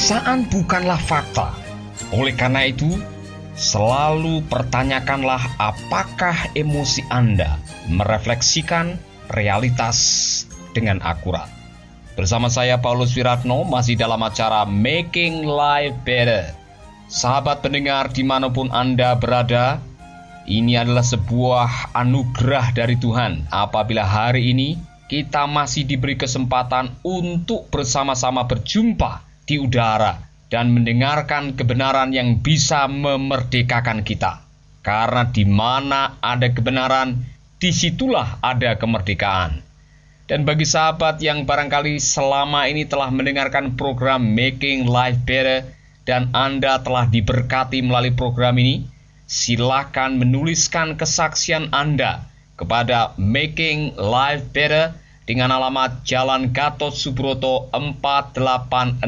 perasaan bukanlah fakta. Oleh karena itu, selalu pertanyakanlah apakah emosi Anda merefleksikan realitas dengan akurat. Bersama saya Paulus Wiratno masih dalam acara Making Life Better. Sahabat pendengar dimanapun Anda berada, ini adalah sebuah anugerah dari Tuhan apabila hari ini kita masih diberi kesempatan untuk bersama-sama berjumpa di udara dan mendengarkan kebenaran yang bisa memerdekakan kita. Karena di mana ada kebenaran, disitulah ada kemerdekaan. Dan bagi sahabat yang barangkali selama ini telah mendengarkan program Making Life Better dan Anda telah diberkati melalui program ini, silakan menuliskan kesaksian Anda kepada Making Life Better dengan alamat Jalan Gatot Subroto 486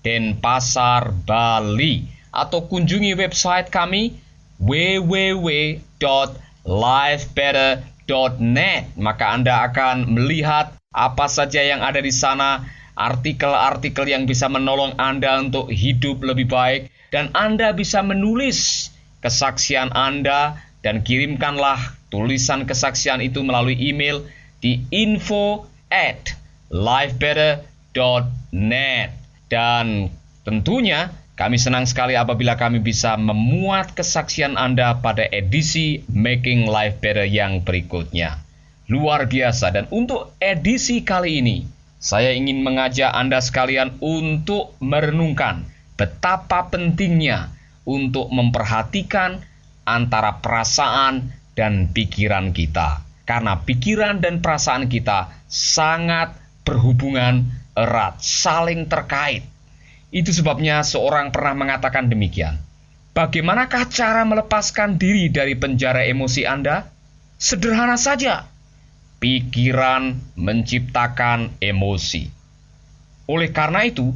Denpasar, Bali, atau kunjungi website kami www.lifebetter.net. Maka Anda akan melihat apa saja yang ada di sana, artikel-artikel yang bisa menolong Anda untuk hidup lebih baik, dan Anda bisa menulis kesaksian Anda dan kirimkanlah tulisan kesaksian itu melalui email di info@lifebetter.net. Dan tentunya kami senang sekali apabila kami bisa memuat kesaksian Anda pada edisi Making Life Better yang berikutnya. Luar biasa. Dan untuk edisi kali ini, saya ingin mengajak Anda sekalian untuk merenungkan betapa pentingnya untuk memperhatikan antara perasaan dan pikiran kita. Karena pikiran dan perasaan kita sangat berhubungan erat, saling terkait. Itu sebabnya seorang pernah mengatakan demikian. Bagaimanakah cara melepaskan diri dari penjara emosi Anda? Sederhana saja. Pikiran menciptakan emosi. Oleh karena itu,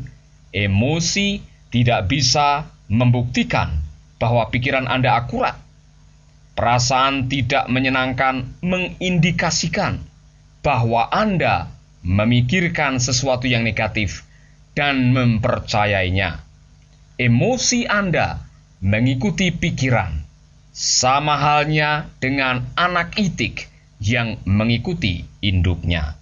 emosi tidak bisa membuktikan bahwa pikiran Anda akurat. Perasaan tidak menyenangkan mengindikasikan bahwa Anda memikirkan sesuatu yang negatif dan mempercayainya. Emosi Anda mengikuti pikiran, sama halnya dengan anak itik yang mengikuti induknya.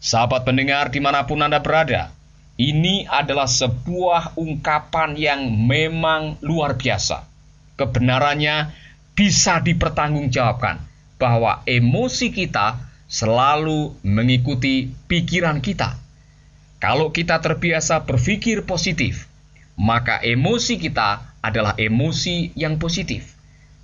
Sahabat pendengar dimanapun Anda berada, ini adalah sebuah ungkapan yang memang luar biasa. Kebenarannya bisa dipertanggungjawabkan bahwa emosi kita selalu mengikuti pikiran kita. Kalau kita terbiasa berpikir positif, maka emosi kita adalah emosi yang positif.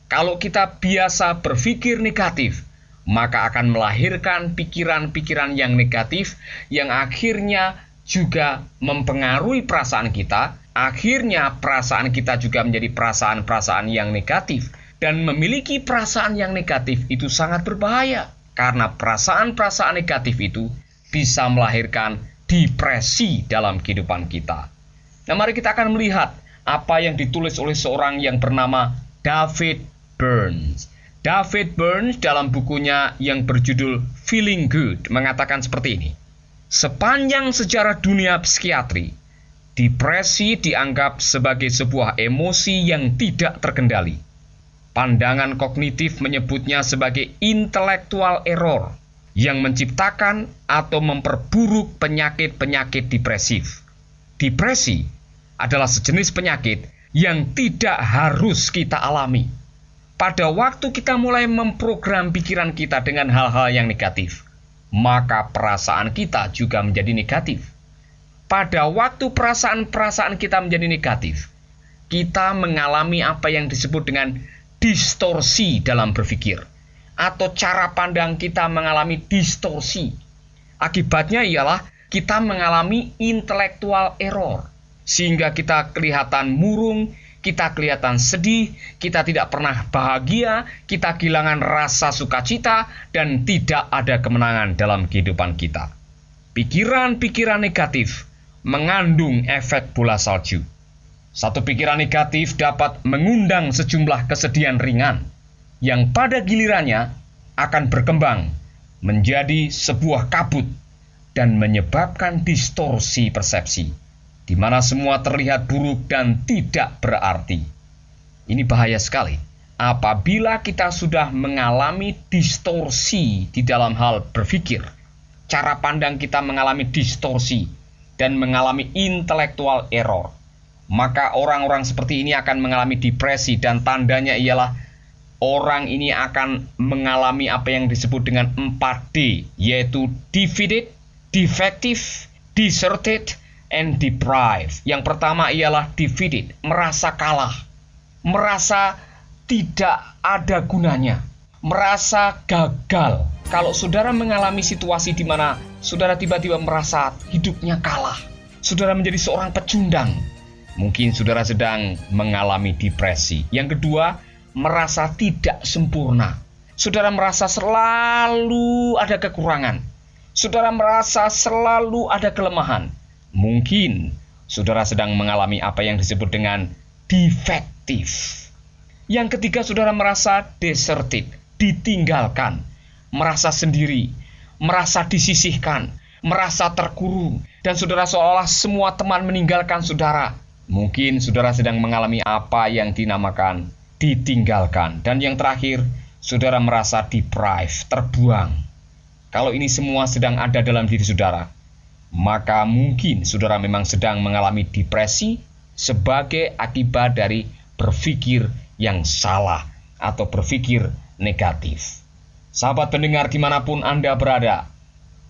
Kalau kita biasa berpikir negatif, maka akan melahirkan pikiran-pikiran yang negatif yang akhirnya juga mempengaruhi perasaan kita. Akhirnya perasaan kita juga menjadi perasaan-perasaan yang negatif. Dan memiliki perasaan yang negatif itu sangat berbahaya. Karena perasaan-perasaan negatif itu bisa melahirkan depresi dalam kehidupan kita. Nah, mari kita akan melihat apa yang ditulis oleh seorang yang bernama David Burns. David Burns dalam bukunya yang berjudul Feeling Good mengatakan seperti ini. Sepanjang sejarah dunia psikiatri, depresi dianggap sebagai sebuah emosi yang tidak terkendali. Pandangan kognitif menyebutnya sebagai intellectual error yang menciptakan atau memperburuk penyakit-penyakit depresif. Depresi adalah sejenis penyakit yang tidak harus kita alami. Pada waktu kita mulai memprogram pikiran kita dengan hal-hal yang negatif, maka perasaan kita juga menjadi negatif. Pada waktu perasaan-perasaan kita menjadi negatif, kita mengalami apa yang disebut dengan distorsi dalam berpikir, atau cara pandang kita mengalami distorsi. Akibatnya ialah kita mengalami intellectual error, sehingga kita kelihatan murung, kita kelihatan sedih, kita tidak pernah bahagia, kita kehilangan rasa sukacita, dan tidak ada kemenangan dalam kehidupan kita. Pikiran-pikiran negatif mengandung efek bola salju. Satu pikiran negatif dapat mengundang sejumlah kesedihan ringan yang pada gilirannya akan berkembang menjadi sebuah kabut dan menyebabkan distorsi persepsi. di mana semua terlihat buruk dan tidak berarti. Ini bahaya sekali. Apabila kita sudah mengalami distorsi di dalam hal berpikir, cara pandang kita mengalami distorsi dan mengalami intellectual error, maka orang-orang seperti ini akan mengalami depresi, dan tandanya ialah orang ini akan mengalami apa yang disebut dengan 4D, yaitu defeated, defective, deserted, and deprived. Yang pertama ialah defeated, merasa kalah, merasa tidak ada gunanya, merasa gagal. Kalau saudara mengalami situasi di mana saudara tiba-tiba merasa hidupnya kalah, saudara menjadi seorang pecundang, mungkin saudara sedang mengalami depresi. Yang kedua, merasa tidak sempurna. Saudara merasa selalu ada kekurangan. Saudara merasa selalu ada kelemahan. Mungkin saudara sedang mengalami apa yang disebut dengan defektif. Yang ketiga, saudara merasa deserted, ditinggalkan, merasa sendiri, merasa disisihkan, merasa terkurung, dan saudara seolah semua teman meninggalkan saudara. Mungkin saudara sedang mengalami apa yang dinamakan ditinggalkan. Dan yang terakhir, saudara merasa deprived, terbuang. Kalau ini semua sedang ada dalam diri saudara, maka mungkin saudara memang sedang mengalami depresi sebagai akibat dari berpikir yang salah atau berpikir negatif. Sahabat pendengar dimanapun Anda berada,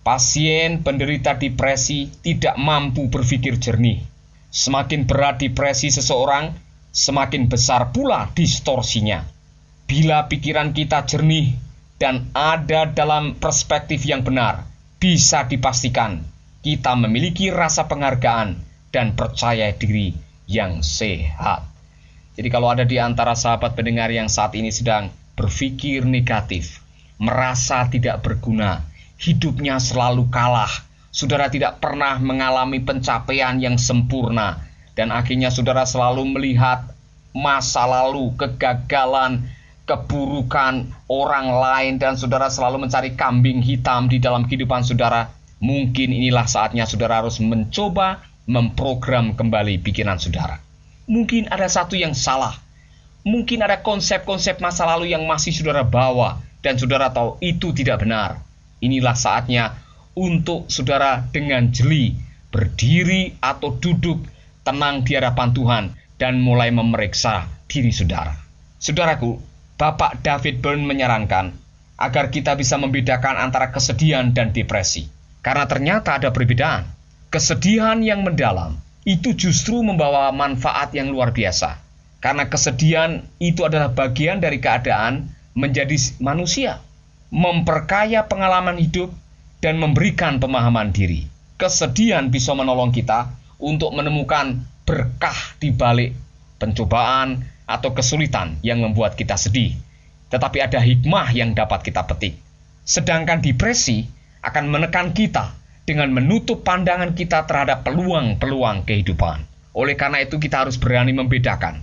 pasien penderita depresi tidak mampu berpikir jernih. Semakin berat depresi seseorang, semakin besar pula distorsinya. Bila pikiran kita jernih dan ada dalam perspektif yang benar, bisa dipastikan kita memiliki rasa penghargaan dan percaya diri yang sehat. Jadi kalau ada di antara sahabat pendengar yang saat ini sedang berpikir negatif, merasa tidak berguna, hidupnya selalu kalah, saudara tidak pernah mengalami pencapaian yang sempurna, dan akhirnya saudara selalu melihat masa lalu, kegagalan, keburukan orang lain, dan saudara selalu mencari kambing hitam di dalam kehidupan saudara. Mungkin inilah saatnya saudara harus mencoba memprogram kembali pikiran saudara. Mungkin ada satu yang salah. Mungkin ada konsep-konsep masa lalu yang masih saudara bawa, dan saudara tahu itu tidak benar. Inilah saatnya untuk saudara dengan jeli berdiri atau duduk tenang di hadapan Tuhan dan mulai memeriksa diri saudara. Saudaraku, Bapak David Byrne menyarankan agar kita bisa membedakan antara kesedihan dan depresi. Karena ternyata ada perbedaan. Kesedihan yang mendalam itu justru membawa manfaat yang luar biasa. Karena kesedihan itu adalah bagian dari keadaan menjadi manusia, memperkaya pengalaman hidup, dan memberikan pemahaman diri. Kesedihan bisa menolong kita untuk menemukan berkah di balik pencobaan atau kesulitan yang membuat kita sedih. Tetapi ada hikmah yang dapat kita petik. Sedangkan depresi akan menekan kita dengan menutup pandangan kita terhadap peluang-peluang kehidupan. Oleh karena itu kita harus berani membedakan.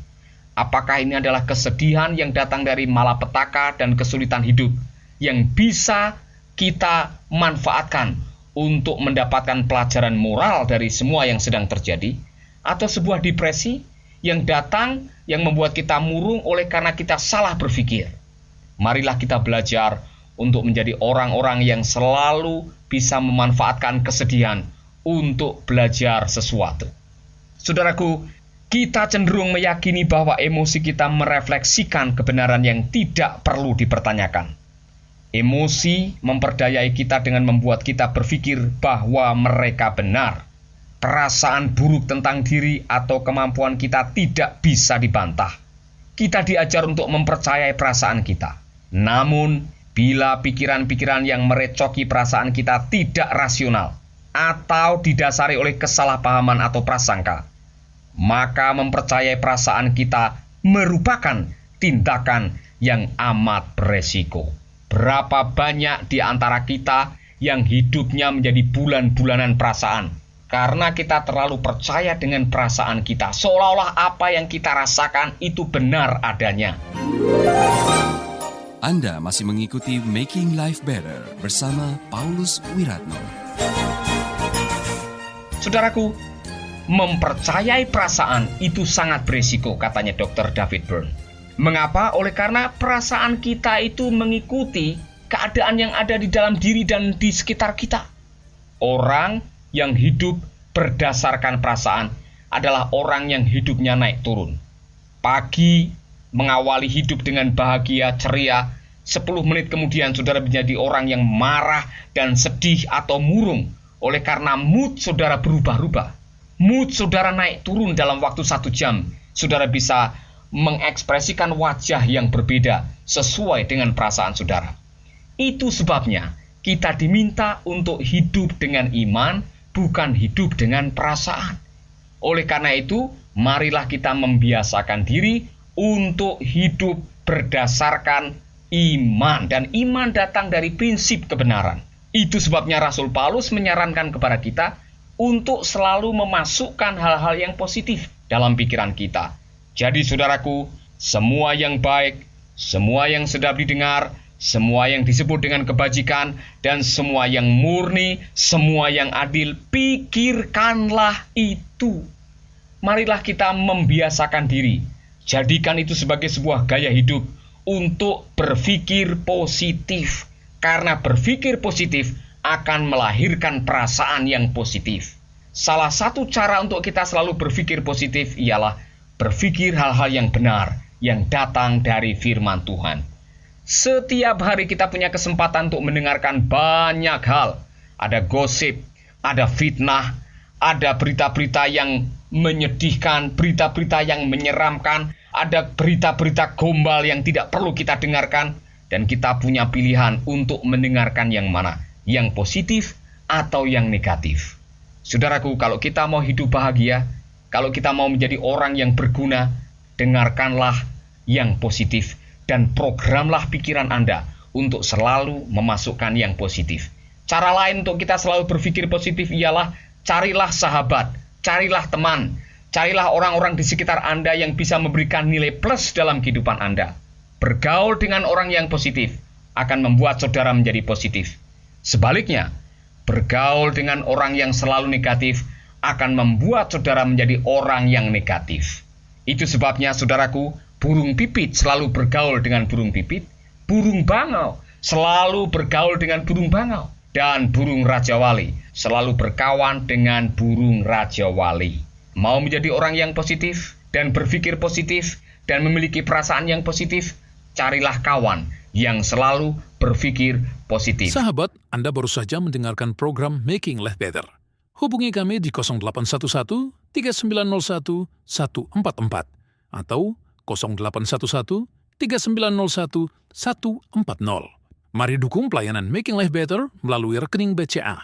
Apakah ini adalah kesedihan yang datang dari malapetaka dan kesulitan hidup yang bisa kita manfaatkan untuk mendapatkan pelajaran moral dari semua yang sedang terjadi, atau sebuah depresi yang datang yang membuat kita murung oleh karena kita salah berpikir. Marilah kita belajar untuk menjadi orang-orang yang selalu bisa memanfaatkan kesedihan untuk belajar sesuatu. Saudaraku, kita cenderung meyakini bahwa emosi kita merefleksikan kebenaran yang tidak perlu dipertanyakan. Emosi memperdayai kita dengan membuat kita berpikir bahwa mereka benar. Perasaan buruk tentang diri atau kemampuan kita tidak bisa dibantah. Kita diajar untuk mempercayai perasaan kita. Namun, bila pikiran-pikiran yang merecoki perasaan kita tidak rasional atau didasari oleh kesalahpahaman atau prasangka, maka mempercayai perasaan kita merupakan tindakan yang amat beresiko. Berapa banyak di antara kita yang hidupnya menjadi bulan-bulanan perasaan karena kita terlalu percaya dengan perasaan kita, seolah-olah apa yang kita rasakan itu benar adanya. Anda masih mengikuti Making Life Better bersama Paulus Wiratno. Saudaraku, Mempercayai perasaan itu sangat berisiko, katanya Dr. David Byrne. Mengapa? Oleh karena perasaan kita itu mengikuti keadaan yang ada di dalam diri dan di sekitar kita. Orang yang hidup berdasarkan perasaan adalah orang yang hidupnya naik turun. Pagi mengawali hidup dengan bahagia, ceria. 10 menit kemudian saudara menjadi orang yang marah dan sedih atau murung. Oleh karena mood saudara berubah-ubah. Mood saudara naik turun dalam waktu 1 jam. Saudara bisa mengekspresikan wajah yang berbeda sesuai dengan perasaan saudara. Itu sebabnya kita diminta untuk hidup dengan iman, bukan hidup dengan perasaan. Oleh karena itu, marilah kita membiasakan diri untuk hidup berdasarkan iman. Dan iman datang dari prinsip kebenaran. Itu sebabnya Rasul Paulus menyarankan kepada kita untuk selalu memasukkan hal-hal yang positif dalam pikiran kita. Jadi saudaraku, semua yang baik, semua yang sedap didengar, semua yang disebut dengan kebajikan, dan semua yang murni, semua yang adil, pikirkanlah itu. Marilah kita membiasakan diri. Jadikan itu sebagai sebuah gaya hidup untuk berpikir positif. Karena berpikir positif akan melahirkan perasaan yang positif. Salah satu cara untuk kita selalu berpikir positif ialah berpikir hal-hal yang benar, yang datang dari firman Tuhan. Setiap hari kita punya kesempatan untuk mendengarkan banyak hal. Ada gosip, ada fitnah, ada berita-berita yang menyedihkan, berita-berita yang menyeramkan, ada berita-berita gombal yang tidak perlu kita dengarkan, dan kita punya pilihan untuk mendengarkan yang mana, yang positif atau yang negatif. Saudaraku, kalau kita mau hidup bahagia, kalau kita mau menjadi orang yang berguna, dengarkanlah yang positif dan programlah pikiran Anda untuk selalu memasukkan yang positif. Cara lain untuk kita selalu berpikir positif ialah carilah sahabat, carilah teman, carilah orang-orang di sekitar Anda yang bisa memberikan nilai plus dalam kehidupan Anda. Bergaul dengan orang yang positif akan membuat saudara menjadi positif. Sebaliknya, bergaul dengan orang yang selalu negatif akan membuat saudara menjadi orang yang negatif. Itu sebabnya saudaraku, burung pipit selalu bergaul dengan burung pipit, burung bangau selalu bergaul dengan burung bangau, dan burung rajawali selalu berkawan dengan burung rajawali. Mau menjadi orang yang positif dan berpikir positif dan memiliki perasaan yang positif, carilah kawan yang selalu berpikir positif. Sahabat, Anda baru saja mendengarkan program Making Life Better. Hubungi kami di 0811 3901 144 atau 0811 3901 140. Mari dukung pelayanan Making Life Better melalui rekening BCA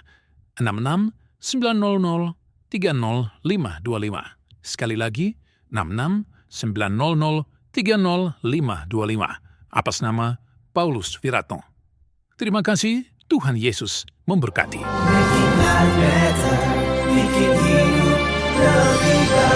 66 900 30525. Sekali lagi, 66 900 30525. Atas nama Paulus Wiratno. Terima kasih, Tuhan Yesus memberkati. Making life better, bikin hidup lebih baik.